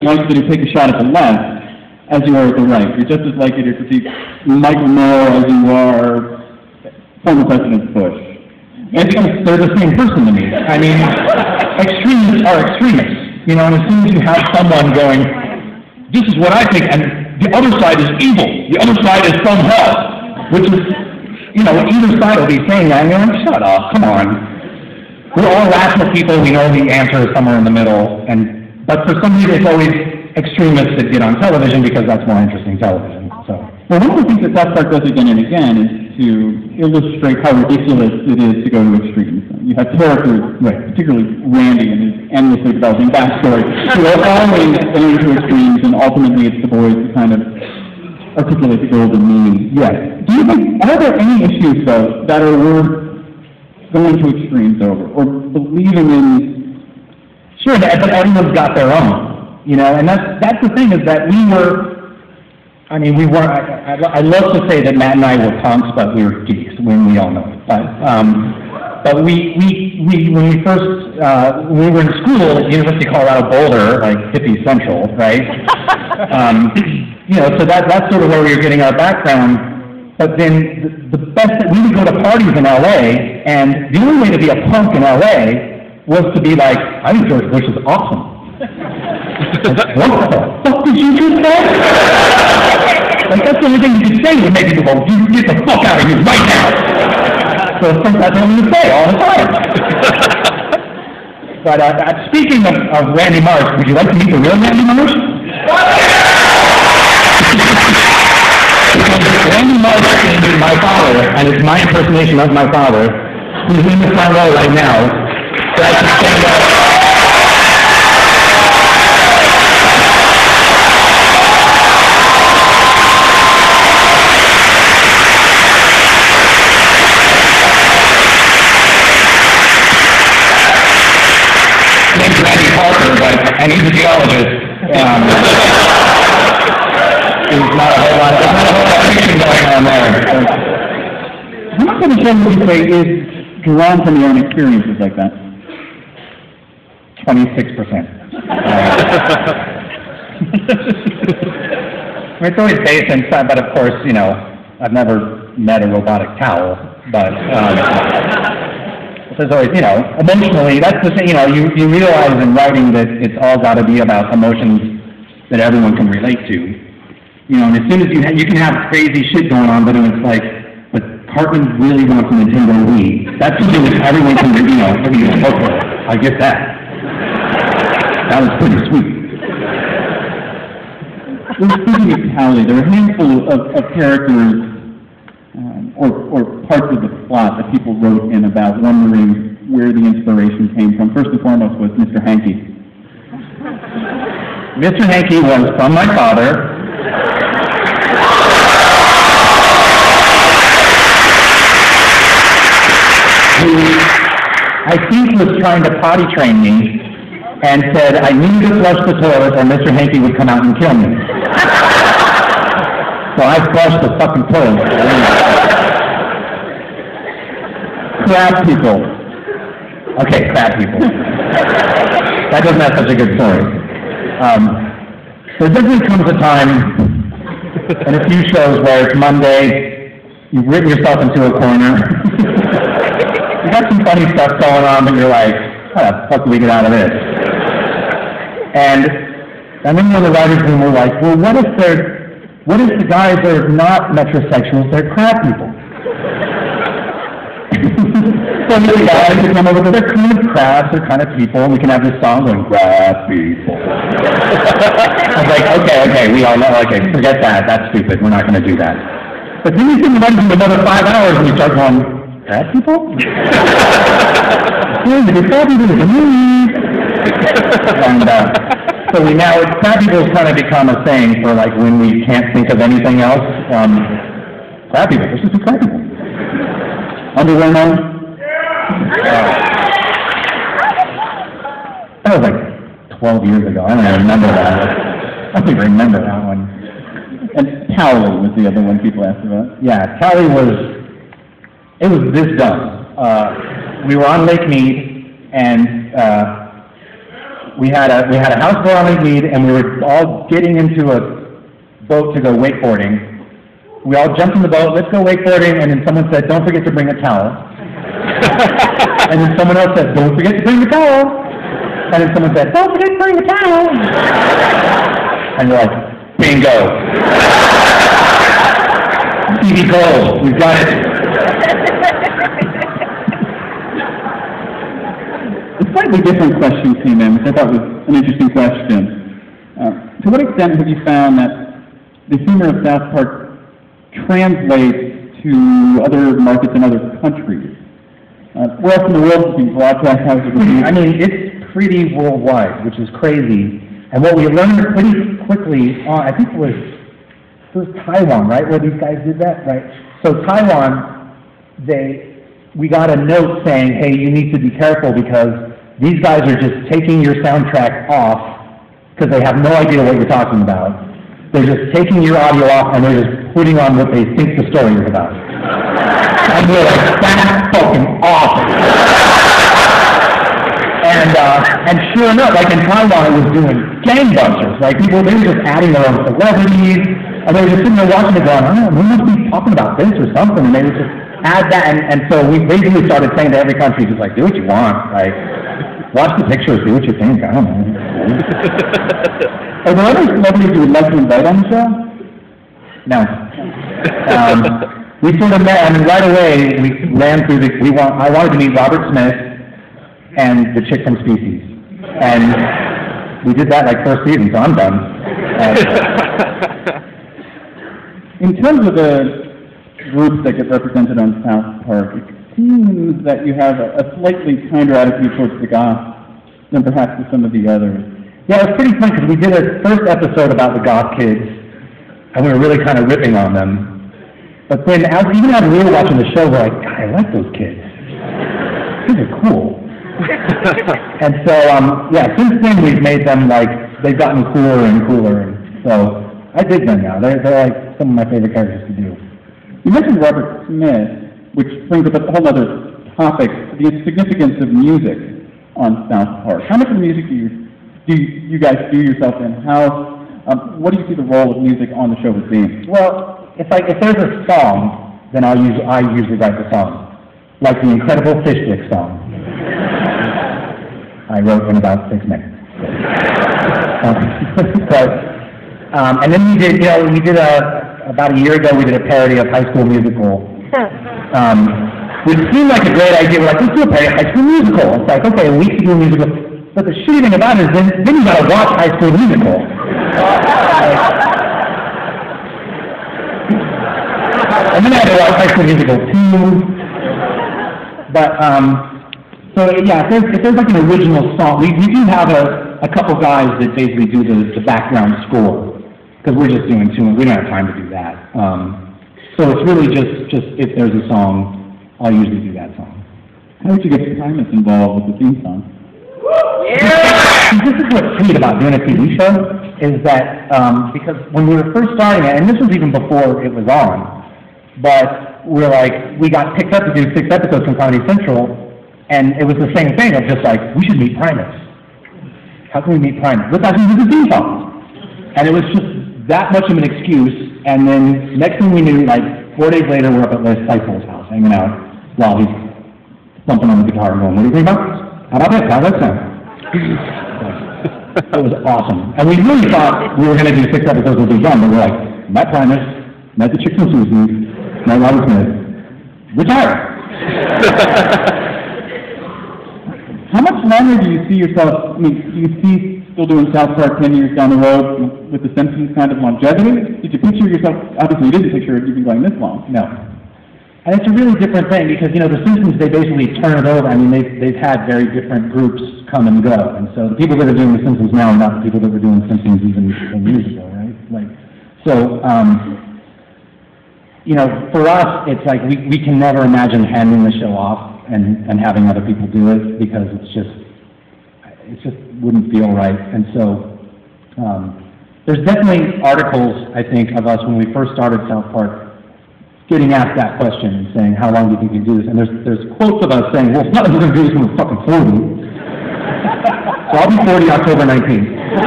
likely to take a shot at the left as you are at the right. You're just as likely to see Michael Moore as you are former President Bush. And they're the same person to me. I mean, extremists are extremists. You know, and as soon as you have someone going, this is what I think, and the other side is evil. The other side is from hell, which is, you know, either side will be saying that, and you're like, shut up, come on. We're all rational people, we know the answer is somewhere in the middle, but for some reason it's always extremists that get on television because that's more interesting television. So. Well, one of the things that South Park does again and again is to illustrate how ridiculous it is to go to extremes. You have characters, particularly Randy and his endlessly developing backstory, who are always going to extremes, and ultimately it's the boys who kind of articulate the golden mean. Yes. Do you think, are there any issues, though, that are worth going to extremes over, or believing in? Sure, but everyone's got their own, you know, and that's the thing, is that I love to say that Matt and I were punks, but we were geeks, we all know it. But when we were in school at University of Colorado Boulder, like hippie central, right? You know, so that's sort of where we were getting our background. But then the best, we would go to parties in LA, and the only way to be a punk in LA was to be like, I think George Bush is awesome. What the fuck did you just say? Like, that's the only thing you could say to make people go, you get the fuck out of here right now. So that's what you say all the time. But speaking of Randy Marsh, would you like to meet the real Randy Marsh? Randy Marsh is my father, and it's my impersonation of my father. He's in the front row right now. So I can stand up. Name's Trey Parker, and he's a geologist. There's not a whole lot of fiction going on there. How much of the show would you say is drawn from your own experiences like that? 26%. It's always based in, but of course, you know, I've never met a robotic towel, but there's always, you know, emotionally, that's the thing, you know, you realize in writing that it's all got to be about emotions that everyone can relate to. You know, and as soon as you can have crazy shit going on, but it's like, but Cartman really wants a Nintendo Wii. That's something that everyone can, you know, okay, I get that. That was pretty sweet. Well, speaking of Tally, there are a handful of characters or parts of the plot that people wrote in about wondering where the inspiration came from. First and foremost was Mr. Hanky. Mr. Hanky was from my father. Who I think was trying to potty train me and said I needed to flush the toilet or Mr. Hanky would come out and kill me. So I flushed the fucking toilet. Crab people. Okay, crab people. That doesn't have such a good story. There definitely comes a time in a few shows where it's Monday, you've written yourself into a corner. You got some funny stuff going on, but you're like, how the fuck do we get out of this? And then one of the writers room were like, well, what if the guys are not metrosexuals, they're crab people? So the guys who come over, they're kind of crabs, they're kind of people, and we can have this song going, crab people. I was like, okay, we all know, okay, forget that, that's stupid, we're not going to do that. But then you can run for another 5 hours and you start going, crab people? And so crab people has kind of become a saying for like when we can't think of anything else. Crab people, let's just do crab people. Underwear man? That was like 12 years ago. I don't even remember that. I don't even remember that one. And Tally was the other one people asked about. Yeah, Tally it was this dumb. We were on Lake Mead, and we had a house for all we need, and we were all getting into a boat to go wakeboarding. We all jumped in the boat, let's go wakeboarding, and then someone said, don't forget to bring a towel. And then someone else said, don't forget to bring the towel. And then someone said, don't forget to bring the towel. And we're like, bingo. TV gold, we've got it. A slightly different question came in, which I thought was an interesting question. To what extent have you found that the humor of South Park translates to other markets and other countries? Where else in the world is it being broadcast? How is it received? I mean, it's pretty worldwide, which is crazy. And what we learned pretty quickly, I think it was Taiwan, right, where these guys did that, right? So Taiwan, we got a note saying, hey, you need to be careful because these guys are just taking your soundtrack off because they have no idea what you're talking about. They're just taking your audio off and they're just putting on what they think the story is about. And we're like, that's fucking awesome. And sure enough, like in Taiwan, it was doing gangbusters. Like they were just adding their own celebrities, and they were just sitting there watching it going, oh, we must be talking about this or something, and they would just add that, and so we basically started saying to every country, just like, do what you want, like, watch the pictures, do what you think, I don't know. Are there other celebrities you would like to invite on the show? No. We sort of met, I mean, right away, we ran through I wanted to meet Robert Smith and the chick from Species. And we did that like first season, so I'm done. In terms of the groups that get represented on South Park, it seems that you have a slightly kinder attitude towards the goth than perhaps with some of the others. Yeah, it was pretty fun because we did a first episode about the goth kids, and we were really kind of ripping on them. But then, even as we were watching the show, we're like, God, I like those kids. These are cool. And so, yeah, since then we've made them like, they've gotten cooler and cooler, and so I dig them now. They're like some of my favorite characters to do. You mentioned Robert Smith, which brings up a whole other topic, the significance of music on South Park. How much of the music do you guys do yourself in-house? What do you see the role of music on the show as being? Well, if there's a song, then I usually write the song. Like the Incredible Fish Stick song. I wrote in about 6 minutes. And then we did, about a year ago, we did a parody of High School Musical. Which seemed like a great idea. We're like, let's do a parody of High School Musical. It's like, okay, a week to do a musical. But the shitty thing about it is then you gotta watch High School Musical. And then I had to watch High School Musical 2. But, so yeah, if there's like an original song, we do have a couple guys that basically do the background score, because we're just doing two, and we don't have time to do that. So it's really just if there's a song, I'll usually do that song. How did you get Primus involved with the theme song? Yeah! This is what's neat about doing a TV show, is that, because when we were first starting it, and this was even before it was on, but we're like, we got picked up to do 6 episodes from Comedy Central, and it was the same thing of just like, we should meet Primus. How can we meet Primus? Let's actually do the theme song. And it was just that much of an excuse, and then next thing we knew, like 4 days later, we're up at Les Claypool's house, hanging out, while he's thumping on the guitar and going, what do you think about this? How about this? How does that sound? It was awesome. And we really thought we were going to do 6 episodes and be done, but we're like, met Primus, met the chick from Susie, met Robert Smith, retire. How much longer do you see yourself, I mean, do you see still doing South Park 10 years down the road with The Simpsons kind of longevity? Did you picture yourself, obviously you didn't picture it even going this long. No. And it's a really different thing because, The Simpsons, they basically turn it over. I mean, they've had very different groups come and go. And so the people that are doing The Simpsons now are not the people that were doing The Simpsons even 10 years ago, right? For us, it's like we can never imagine handing the show off and having other people do it because it just wouldn't feel right. And so there's definitely articles, I think, of us when we first started South Park getting asked that question and saying, how long do you think you can do this? And there's quotes of us saying, well, it's not like we're going to do this when we're fucking 40. So I'll be 40 October 19th.